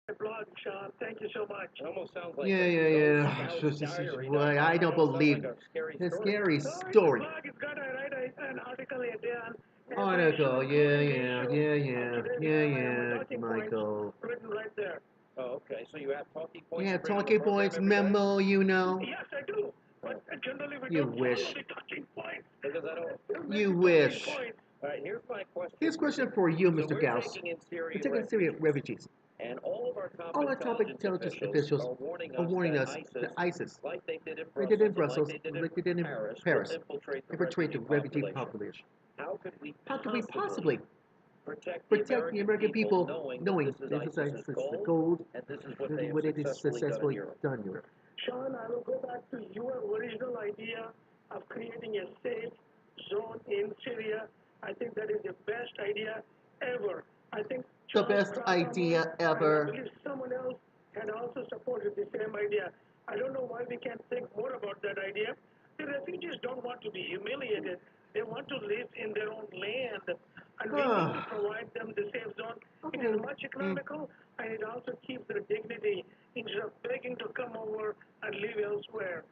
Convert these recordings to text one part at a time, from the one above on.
Applaud, Sean. Thank you so much. It almost sounds like Yeah, a yeah, ghost yeah. about diary. Well, I don't Almost sounds believe like a scary a story. scary So it's a story. blog. It's got an article here, Dan. Information, Article, yeah, including the yeah, issue yeah, of yeah, today's yeah, IMO yeah, talking points Michael. written right there. Oh, okay. So you have talking points Yeah, you bring on the talking program points every day? memo, you know. Yes, I do. But generally we You don't follow wish. the talking points. Because I don't. There may You be talking wish. points. All right. Here's my question. Here's a question for you, So Mr. we're Gauss. taking in We're Syrian taking Syrian refugees, refugees. and all of our top All our top intelligence intelligence officials officials are warning are us warning that us that ISIS, like they did in they did in Brussels Brussels, and like like they they did did in in Paris, will infiltrate the refugee population. population. How could we How can we possibly possibly protect protect the American people knowing knowing that this this is is ISIS's the goal gold, and this is this what is they have what it is successfully successfully done in Europe? done in Europe? Sean, I will go back to your original idea of creating a safe zone in Syria. I think that is the best idea ever. I think The Charles best Krauthammer idea and I ever. believe someone else had also supported the same idea. I don't know why we can't think more about that idea. The refugees don't want to be humiliated. They want to live in their own land, and we need to provide them the safe zone. It Okay. is much economical, and it also keeps their dignity instead of begging to come over and live elsewhere.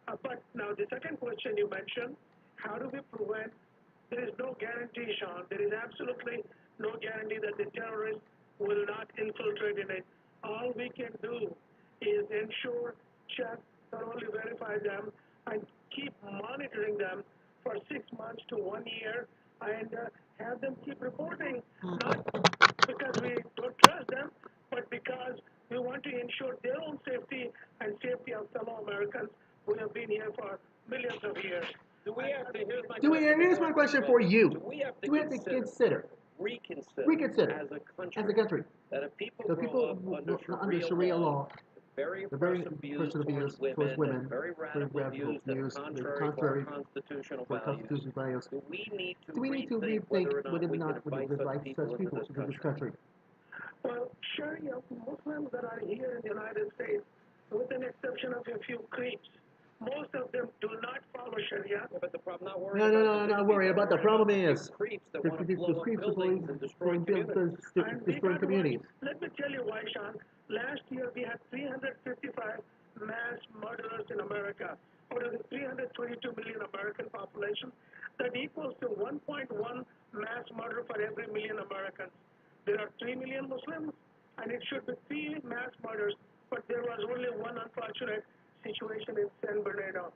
But now the second question you mentioned, how do we prevent? There is no guarantee, Sean. There is absolutely no guarantee that the terrorists will not infiltrate in it. All we can do is ensure, check, thoroughly verify them, and keep monitoring them for 6 months to 1 year, and have them keep reporting, not because we don't trust them, but because we want to ensure their own safety and safety of fellow Americans who have been here for millions of years. Do we have to? Here's my Do we, question. here's my question for you. Do we have to Do we have to consider, reconsider as a country, that if people the grow people up who, under under Sharia Sharia law, law, very the very oppressive views personal towards views towards women, women, very very radical radical views that are views, contrary contrary to our constitutional for values, constitutional values, do we need to do we need to rethink rethink whether or not whether or we can not we invite would such invite people such into people this into this country? country? Well, Sharia Muslims that are here in the United States, with an exception of a few creeps, most of them do not follow Sharia. Yeah, but the problem, not worried No, no, about no, the I'm good not people. worried I'm about the worried about problem the few is creeps that the, want to the, blow the up creeps are buildings and destroy communities. And we destroying got what? communities. Let me tell you why, Sean. Last year we had 355 mass murderers in America. Out of the 322 million American population, that equals to 1.1 mass murder for every million Americans. There are 3 million Muslims, and it should be 3 mass murders, but there was only one unfortunate situation in San Bernardino.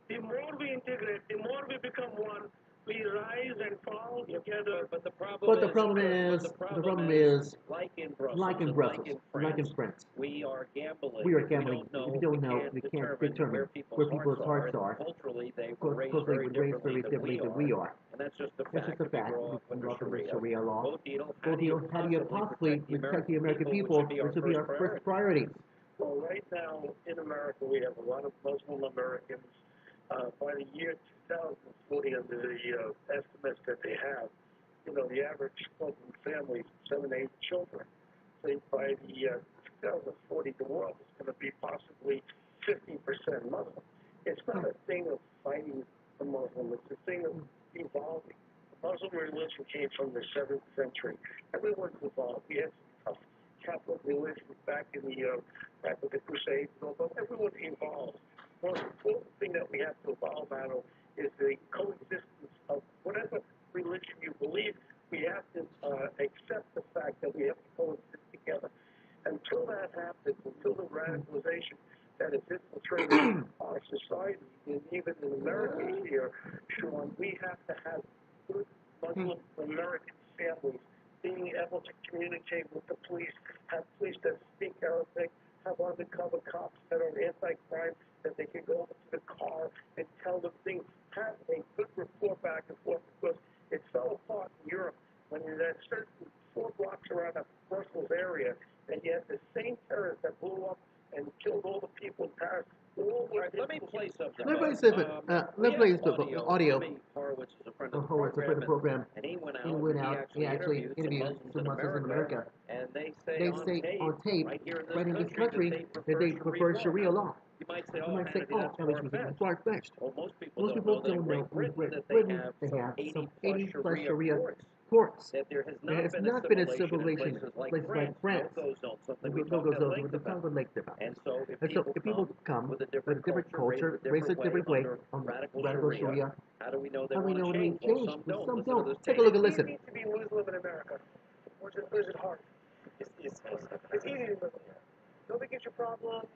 The more we integrate, the more we become one, we rise and fall together. But the But the problem is, like in Brussels, like in and like Brussels, in like in France, France, we are gambling. we are If gambling. We don't know. We can't determine where where people's hearts and are. culturally they were raised Culturally, very we're raised differently very differently than we are. and that's just the That's just fact. a If you fact. grow up We under grew up under Sharia, Sharia law. how do you How do you possibly protect the American people, which would be our first priority? Well, right now in America, we have a lot of Muslim Americans. By the year 2040, under the estimates that they have, the average Muslim family is 7, 8 children. So by the 2040, the world is going to be possibly 50% Muslim. It's not a thing of fighting the Muslim. It's a thing of evolving. The Muslim religion came from the 7th century. Everyone's evolved. We had some tough Catholic religion back in the back with the Crusades, but everyone evolves. The most important thing that we have to evolve out of is the coexistence of whatever religion you believe. We have to accept the fact that we have to coexist together. Until that happens, until the radicalization that has infiltrated our society, and even in America here, Sean, we have to have good Muslim American families being able to communicate with the police, have police that speak Arabic, have undercover cops that are anti-crime, that they can go to the car and tell them things, have a good rapport back and forth, because it fell apart in Europe when you had certain 4 blocks around the Brussels area, and you had the same terrorists that blew up and killed all the people in Paris. All right, let me play something. Let me play something. Let me play some audio. Horowitz is a friend of the Horowitz, a friend of the program. and he went He out. went out. He actually interviewed some Muslims in America. and they They say on tape, right in this country, that they prefer Sharia law. You might say, You might say, oh, Hannity, that's far-fetched. Well, Most people don't know in Great Britain they have some 80 plus Sharia courts. that there has There has not been a civilization in in places like France. no-go zone, something we No-go talked at zones, length the about. Congo Lake about. And so if And so people if people come with a with a different culture, raised a different way, under radical Sharia, how do we know they how do we want know to they change? change? Some don't. Some Listen to don't. this Take a tape. look and It's listen. easy to be Muslim in America. Or is it hard? It's easy to live here. Nobody gives you problems.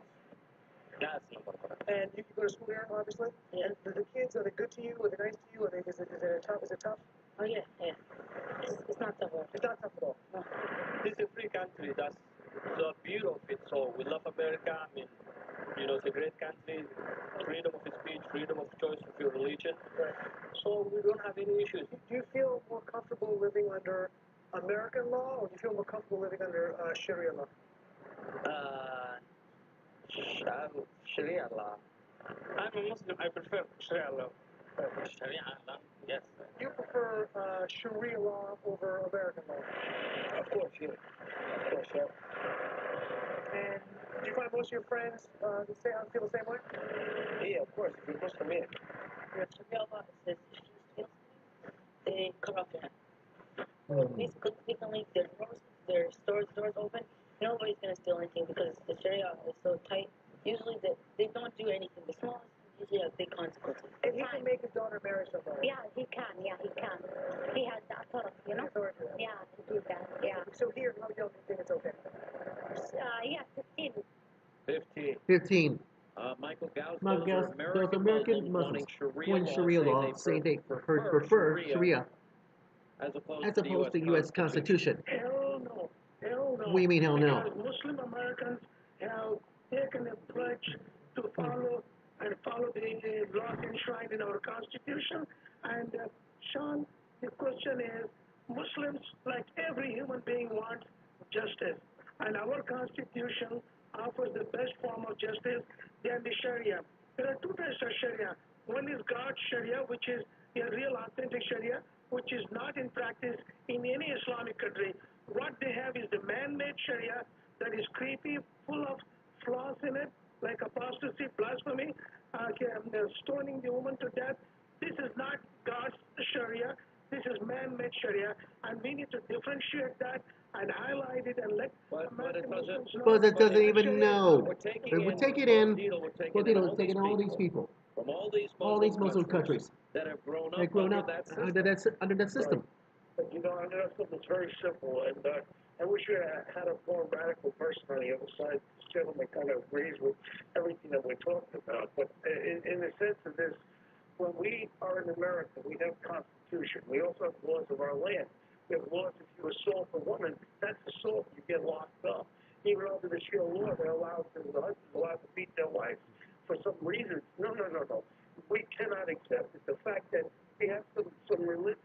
That's number one. And you can go to school here, obviously. Yeah. And the kids, are they good to you? Are they nice to you? Is it tough? Is it tough? Oh yeah, yeah. It's not tough. It's not tough at all. No. This is a free country. That's the beauty of it. So we love America. I mean, it's a great country. Freedom of speech, freedom of choice of your religion. Right. So we don't have any issues. Do you feel more comfortable living under American law, or do you feel more comfortable living under Sharia law? Uh, Sharia law. I'm a Muslim. I prefer Sharia law. Sharia law. Yes. You prefer Sharia law over American law? Of course, yeah. Of course, yeah. And do you find most of your friends feel the same way? Yeah, of course. If you're Muslim, yeah. Sharia law says if you steal something, they cut off your hand. So basically, they can leave their doors open. Nobody's gonna steal anything because the Sharia is so tight. Usually, they don't do anything. The smallest usually have big consequences. And he can make his daughter marry somebody. Yeah, he can. Yeah, he can. He has that authority, you know? Yeah, to do that. Yeah. So here, how young do you think it's okay? Yeah, 15. 15. 15. Michael Gauss, Michael those Gauss, are those American Muslims wanting Sharia law, saying they prefer Sharia as as opposed to the U.S. Constitution. Hell no. Hell no. What do you mean, hell no? Because Muslim Americans have taken a pledge to follow the laws enshrined in our Constitution. And Sean, the question is, Muslims, like every human being, want justice. And our Constitution offers the best form of justice than the Sharia. There are two types of Sharia. One is God's Sharia, which is a real authentic Sharia, which is not in practice in any Islamic country. What they have is the man-made Sharia that is creepy, full of flaws in it, like apostasy, blasphemy, stoning the woman to death. This is not God's Sharia. This is man-made Sharia, and we need to differentiate that and highlight it and let American Muslims know. Because it doesn't that even Sharia know. We're taking If we in, take it in, we're taking all these people, from all these Muslim countries that have grown that up grown under up that system. under that system. But I know something's very simple, and I wish we had a more radical person on the other side. This gentleman kind of agrees with everything that we're talking about. But in the sense of this, when we are in America, we have Constitution. We also have laws of our land. We have laws if you assault a woman, that's assault. You get locked up. Even under the Sharia law, the husbands are allowed to beat their wives for some reason. No. We cannot accept it. The fact that we have some religions,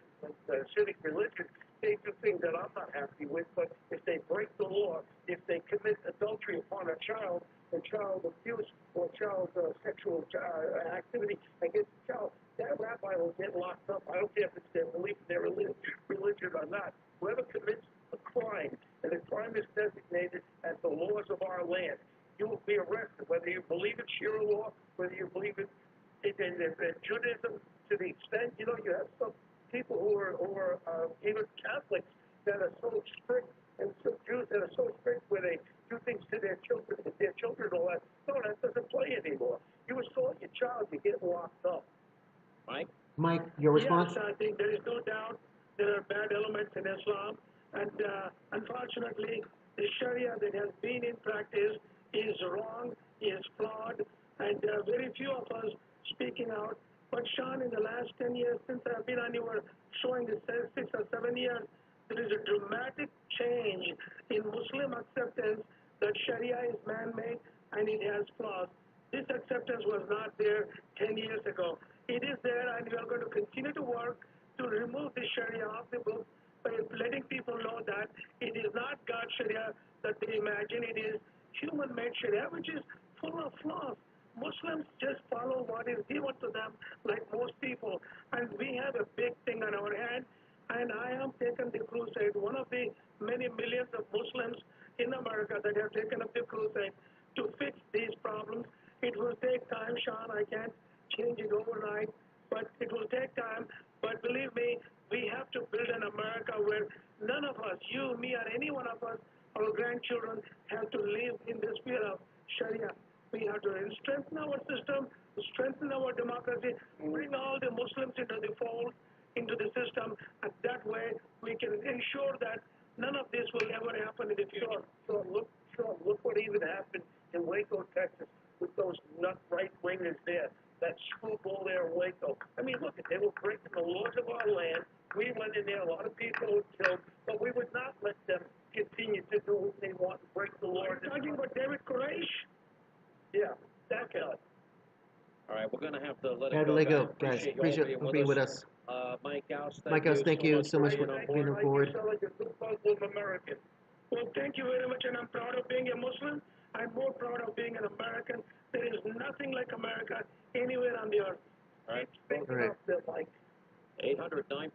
civic religion, they do things that I'm not happy with, but if they break the law, if they commit adultery upon a child, or child abuse, or child sexual activity against the child, that rabbi will get locked up. I don't care if it's their belief in their religion or not. Whoever commits a crime, and the crime is designated as the laws of our land, you will be arrested, whether you believe in Sharia law, whether you believe in Judaism, to the extent, you have some people who are even Catholics that are so strict, and some Jews that are so strict where they do things to their children, all that. No, that doesn't play anymore. You assault your child, you get locked up. Mike, your response? Yes, I think there is no doubt there are bad elements in Islam, and unfortunately, the Sharia that has been in practice is wrong, is flawed, and very few of us speaking out. But Sean, in the last 10 years since I've been on your showing the 6 or 7 years, there is a dramatic change in Muslim acceptance that Sharia is man-made and it has flaws. This acceptance was not there 10 years ago. It is there, and we are going to continue to work to remove the Sharia off the book by letting people know that it is not God's Sharia that they imagine. It is human-made Sharia, which is full of flaws. Muslims just follow what is given to them, like most people. And we have a big thing on our hand, and I am taking the crusade, one of the many millions of Muslims in America that have taken up the crusade to fix these problems. It will take time, Sean. I can't change it overnight, but it will take time. But believe me, We have to build an America where none of us, you, me, or any one of us, our grandchildren, have to live in this fear of Sharia. We have to strengthen our system, strengthen our democracy, bring all the Muslims into the fold, into the system, and that way we can ensure that none of this will ever happen in the future. Look what even happened in Waco, Texas, with those nut right wingers there. That screwball there in Waco. I mean, look, they were breaking the laws of our land. We went in there, a lot of people were killed, but we would not let them continue to do what they want and break the law. Are you talking about David Koresh? Yeah, that guy. All right, we're going to have to let Gotta it let go, go, guys. guys. Appreciate you all being with us. Mike House, Mike House, thank you so much for being on board. Like a good Muslim American. Well, thank you very much, and I'm proud of being a Muslim. I'm more proud of being an American. There is nothing like America anywhere on the earth. All right. Keep speaking up there, Mike. 800 9